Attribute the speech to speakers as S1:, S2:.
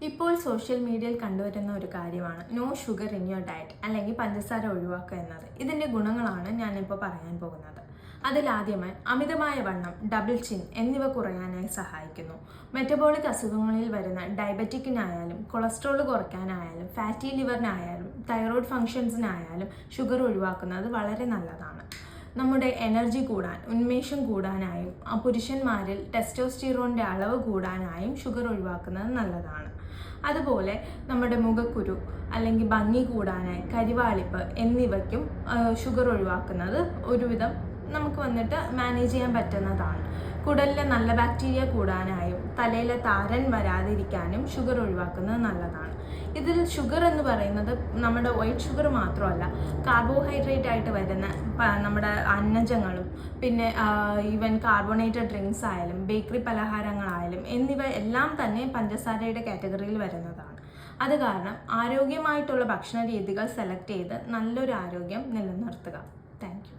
S1: ഇപ്പോൾ സോഷ്യൽ മീഡിയയിൽ കണ്ടുവരുന്ന ഒരു കാര്യമാണ് no sugar in your diet അല്ലെങ്കിൽ പഞ്ചസാര ഒഴിവാക്കുക എന്നത്. ഇതിൻ്റെ ഗുണങ്ങളാണ് ഞാനിപ്പോൾ പറയാൻ പോകുന്നത്. അതിലാദ്യമായി അമിതമായ വണ്ണം, ഡബിൾ ചിൻ എന്നിവ കുറയാനായി സഹായിക്കുന്നു. മെറ്റബോളിക് അസുഖങ്ങളിൽ വരുന്ന ഡയബറ്റിക്കിനായാലും കൊളസ്ട്രോൾ കുറയ്ക്കാനായാലും ഫാറ്റി ലിവറിനായാലും തൈറോയ്ഡ് ഫങ്ഷൻസിനായാലും ഷുഗർ ഒഴിവാക്കുന്നത് വളരെ നല്ലതാണ്. നമ്മുടെ എനർജി കൂടാൻ, ഉന്മേഷം കൂടാനായും പുരുഷന്മാരിൽ ടെസ്റ്റോസ്റ്റിറോണിൻ്റെ അളവ് കൂടാനായും ഷുഗർ ഒഴിവാക്കുന്നത് നല്ലതാണ്. അതുപോലെ നമ്മുടെ മുഖക്കുരു അല്ലെങ്കിൽ ഭംഗി കൂടാനായി കരിവാളിപ്പ് എന്നിവയ്ക്കും ഷുഗർ ഒഴിവാക്കുന്നത് ഒരുവിധം നമുക്ക് മാനേജ് ചെയ്യാൻ പറ്റുന്നതാണ്. കുടലിലെ നല്ല ബാക്ടീരിയ കൂടാനായും തലയിലെ താരൻ വരാതിരിക്കാനും ഷുഗർ ഒഴിവാക്കുന്നത് നല്ലതാണ്. ഇതിൽ ഷുഗർ എന്ന് പറയുന്നത് നമ്മുടെ വൈറ്റ് ഷുഗർ മാത്രമല്ല, കാർബോഹൈഡ്രേറ്റ് ആയിട്ട് വരുന്ന നമ്മുടെ അന്നജങ്ങളും പിന്നെ ഈവൻ കാർബണേറ്റഡ് ഡ്രിങ്ക്സ് ആയാലും ബേക്കറി പലഹാരങ്ങളായാലും എന്നിവ എല്ലാം തന്നെ പഞ്ചസാരയുടെ കാറ്റഗറിയിൽ വരുന്നതാണ്. അത് കാരണം ആരോഗ്യമായിട്ടുള്ള ഭക്ഷണ രീതികൾ സെലക്ട് ചെയ്ത് നല്ലൊരു ആരോഗ്യം നിലനിർത്തുക. Thank you.